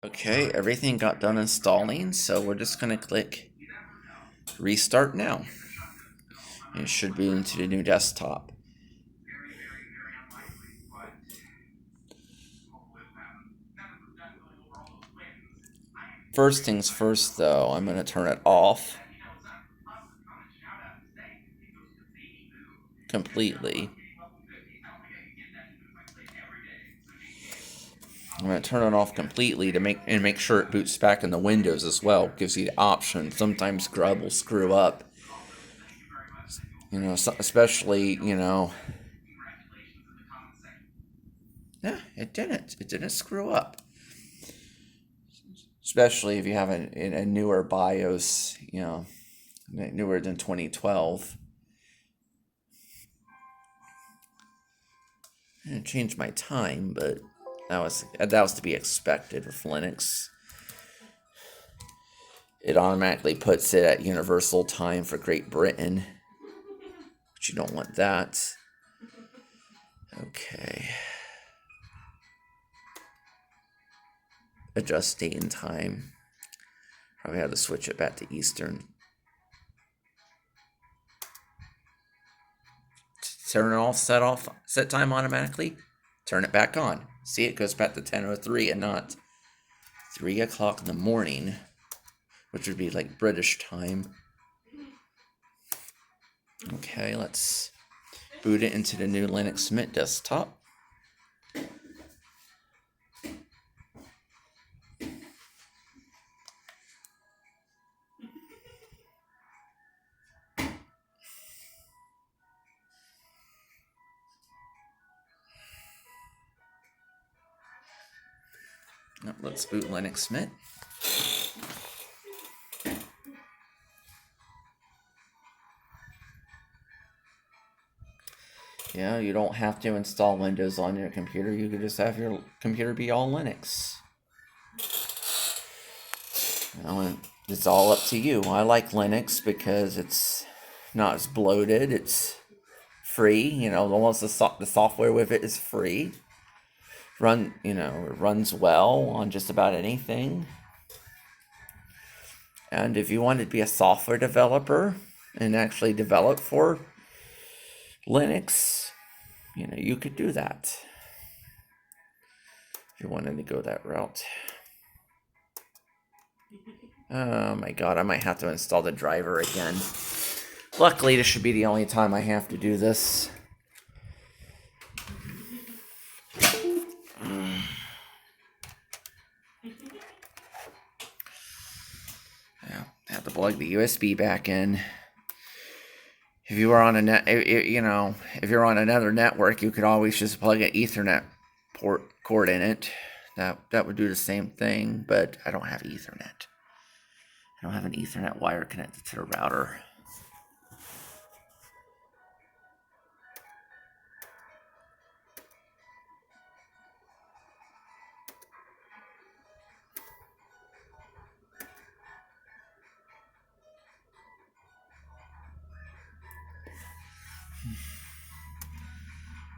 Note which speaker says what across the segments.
Speaker 1: Okay, everything got done installing, so we're just going to click Restart Now. It should boot into the new desktop. First things first, though, I'm going to turn it off completely. I'm going to turn it off completely to make sure it boots back in the Windows as well. Gives you the option. Sometimes Grub will screw up. You know, especially, you know. Yeah, it didn't. It didn't screw up. Especially if you have a newer BIOS, you know, newer than 2012. I didn't change my time, but that was to be expected with Linux. It automatically puts it at universal time for Great Britain, but you don't want that. Okay. Adjust date and time. Probably have to switch it back to Eastern. Turn it off, set time automatically. Turn it back on. See, it goes back to 10:03 and not 3 o'clock in the morning, which would be like British time. Okay, let's boot it into the new Linux Mint desktop. Now, let's boot Linux Mint. Yeah, you don't have to install Windows on your computer. You could just have your computer be all Linux. Well, it's all up to you. I like Linux because it's not as bloated. It's free. You know, almost the software with it is free. It runs well on just about anything. And if you want to be a software developer and actually develop for Linux, you know, you could do that if you wanted to go that route. Oh my god, I might have to install the driver again. Luckily, this should be the only time I have to do this. Yeah, I have to plug the USB back in. If you were on if you're on another network, you could always just plug an Ethernet cord in it. That would do the same thing, but I don't have Ethernet. I don't have an Ethernet wire connected to the router.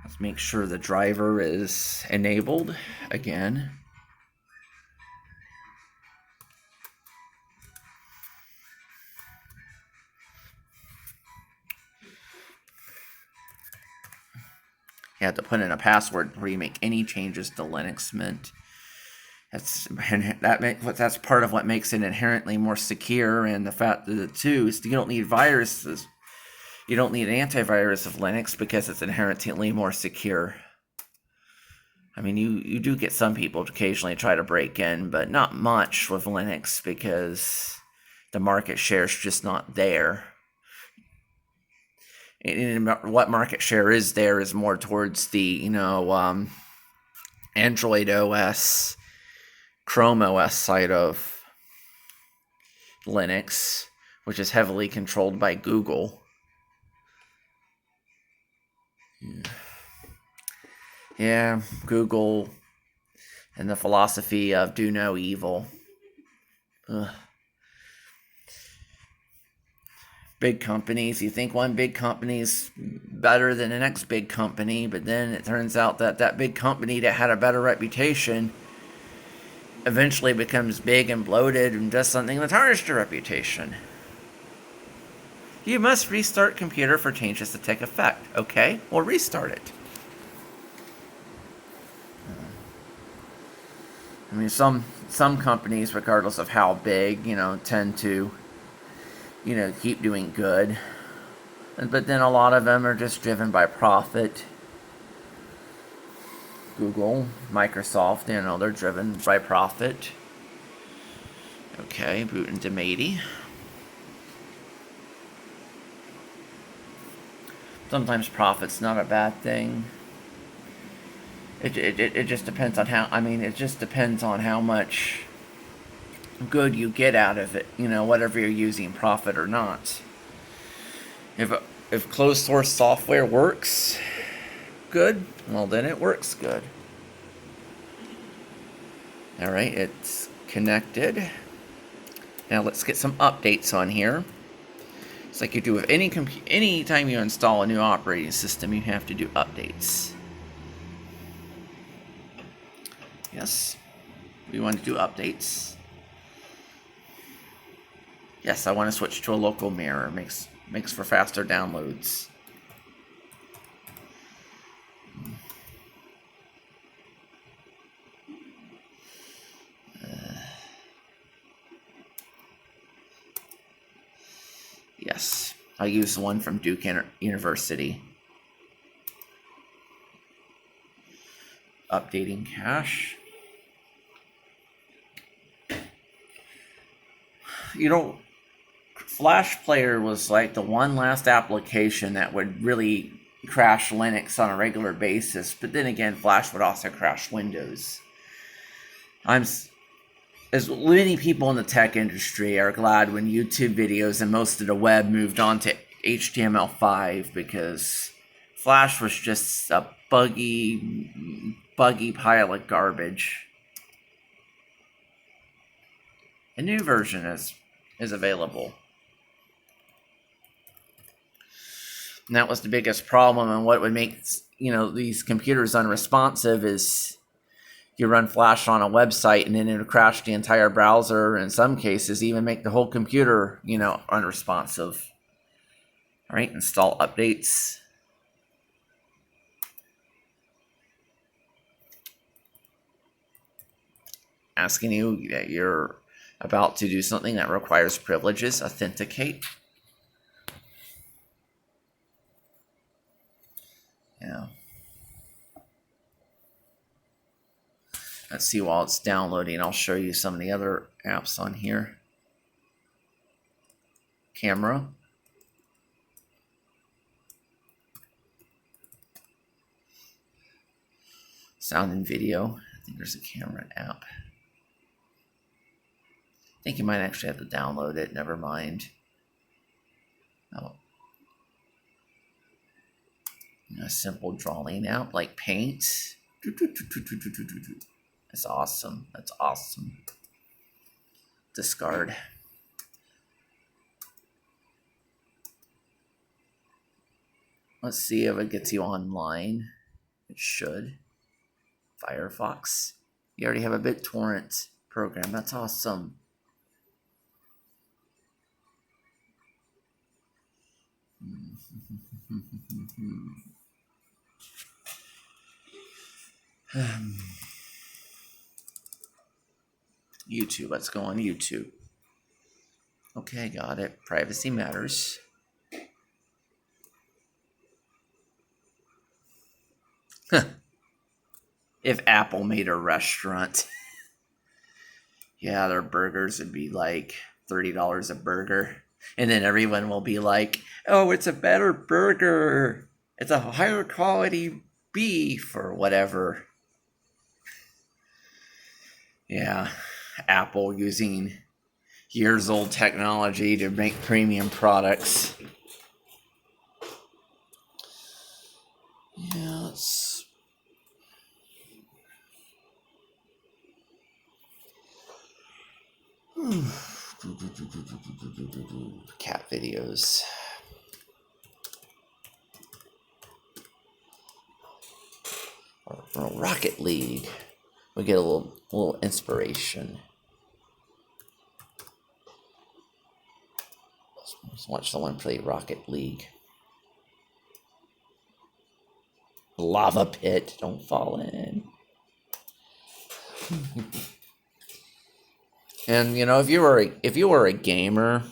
Speaker 1: Let's make sure the driver is enabled again. You have to put in a password before you make any changes to Linux Mint. That's part of what makes it inherently more secure, and the fact that too is you don't need viruses. You don't need an antivirus of Linux because it's inherently more secure. I mean, you do get some people occasionally try to break in, but not much with Linux because the market share is just not there. And what market share is there is more towards the, Android OS, Chrome OS side of Linux, which is heavily controlled by Google. Yeah, Google and the philosophy of do no evil. Ugh. Big companies, you think one big company is better than the next big company, but then it turns out that big company that had a better reputation eventually becomes big and bloated and does something to tarnish your reputation. You must restart computer for changes to take effect. Okay, well restart it. I mean, some companies, regardless of how big, tend to, keep doing good. But then a lot of them are just driven by profit. Google, Microsoft, they're driven by profit. Okay, boot into MATI. Sometimes profit's not a bad thing. It just depends on how, it just depends on how much good you get out of it, whatever you're using, profit or not. If closed source software works good, well then it works good. Alright, it's connected. Now let's get some updates on here. It's like you do with any time you install a new operating system, you have to do updates. Yes, we want to do updates. Yes, I want to switch to a local mirror. Makes for faster downloads. Yes, I use one from Duke University. Updating cache. Flash Player was like the one last application that would really crash Linux on a regular basis, but then again, Flash would also crash Windows. As many people in the tech industry are glad when YouTube videos and most of the web moved on to HTML5, because Flash was just a buggy pile of garbage. A new version is available. And that was the biggest problem, and what would make these computers unresponsive is you run Flash on a website and then it would crash the entire browser, and in some cases even make the whole computer unresponsive. All right, install updates. Asking you that you're about to do something that requires privileges. Authenticate. Yeah. Let's see, while it's downloading, I'll show you some of the other apps on here. Camera. Sound and video. I think there's a camera app. I think you might actually have to download it. Never mind. Oh. A simple drawing app like Paint. That's awesome. That's awesome. Discard. Let's see if it gets you online. It should. Firefox. You already have a BitTorrent program. That's awesome. YouTube. Let's go on YouTube. Okay, got it. Privacy matters. If Apple made a restaurant, yeah, their burgers would be like $30 a burger. And then everyone will be like, oh, it's a better burger. It's a higher quality beef or whatever. Yeah, Apple using years old technology to make premium products. Yeah, let's... Cat videos. Or Rocket League. we get a little inspiration. Let's watch someone play Rocket League. Lava pit, don't fall in. And you know, if you were a gamer,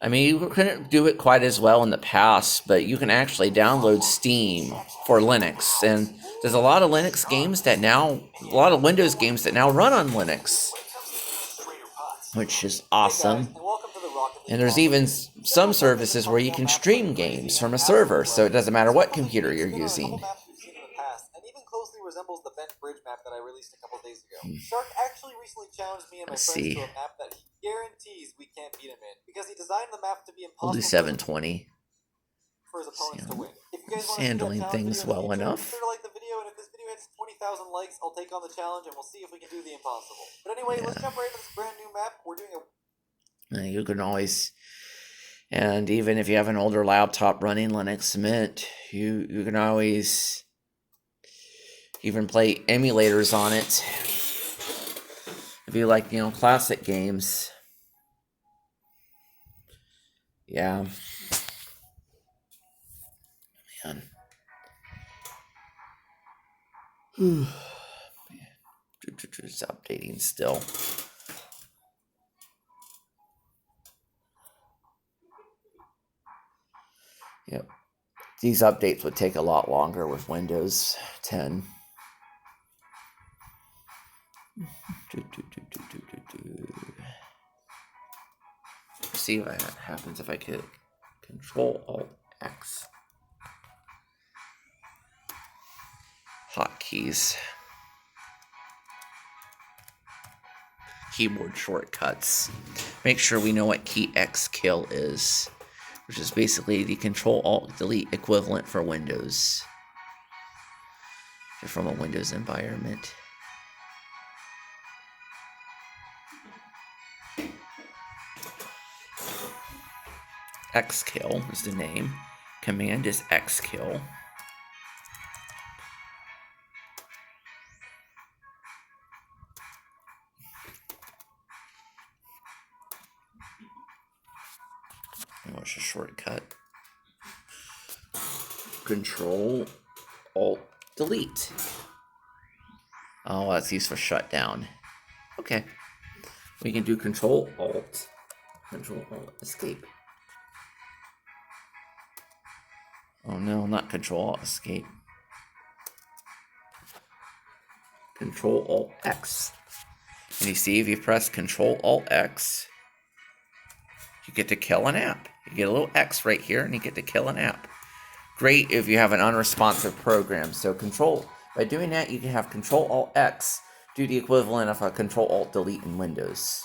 Speaker 1: I mean, you couldn't do it quite as well in the past, but you can actually download Steam for Linux, and there's a lot of Linux games that now, a lot of Windows games that now run on Linux, which is awesome. And there's even some services where you can stream games from a server, so it doesn't matter what computer you're using.
Speaker 2: Resembles the bent bridge map that I released a couple days ago. Shark actually recently challenged me and my friends to a map that he guarantees we can't beat him in, because he designed the map to be impossible.
Speaker 1: We'll do 720.
Speaker 2: For his opponents to win. If you guys
Speaker 1: want to handling things well enough.
Speaker 2: Be sure to like the video, and if this video hits 20,000 likes, I'll take on the challenge, and we'll see if we can do the impossible. But anyway, let's jump right into this brand new map. We're doing a...
Speaker 1: You can always, and even if you have an older laptop running Linux Mint, you can always even play emulators on it. If you like, you know, classic games. Yeah. Man. It's updating still. Yep. These updates would take a lot longer with Windows 10. See what happens if I could Ctrl-Alt-X. Hotkeys. Keyboard shortcuts. Make sure we know what key XKill is, which is basically the Ctrl-Alt-Delete equivalent for Windows. If you're from a Windows environment. XKill is the name. Command is XKill. And what's the shortcut? Ctrl-Alt-Delete. Oh, that's used for shutdown. Okay. We can do Ctrl-Alt, Ctrl-Alt-Escape. Oh no, not Ctrl-Alt-Escape. Ctrl-Alt-X. And you see, if you press Ctrl-Alt-X, you get to kill an app. You get a little X right here, and you get to kill an app. Great if you have an unresponsive program. So by doing that, you can have Ctrl-Alt-X do the equivalent of a Ctrl-Alt-Delete in Windows.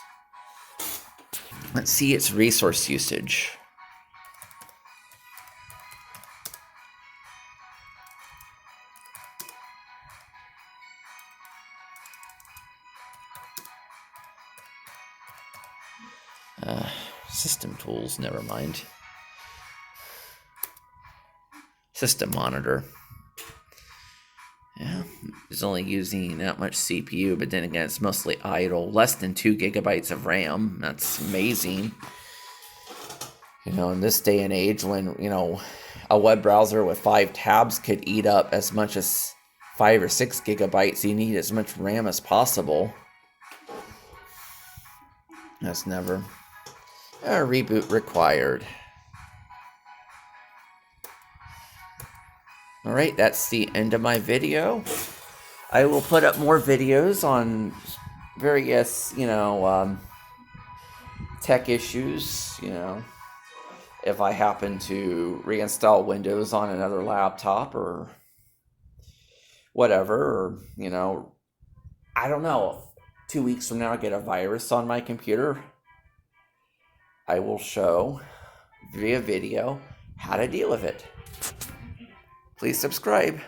Speaker 1: Let's see its resource usage. System tools, never mind. System monitor. Yeah, it's only using that much CPU, but then again, it's mostly idle. Less than 2 gigabytes of RAM. That's amazing. You know, in this day and age when, you know, a web browser with 5 tabs could eat up as much as 5 or 6 gigabytes, you need as much RAM as possible. That's never... A reboot required. Alright, that's the end of my video. I will put up more videos on various, you know, tech issues, you know, if I happen to reinstall Windows on another laptop or whatever, or, you know, I don't know, 2 weeks from now I get a virus on my computer. I will show via video how to deal with it. Please subscribe.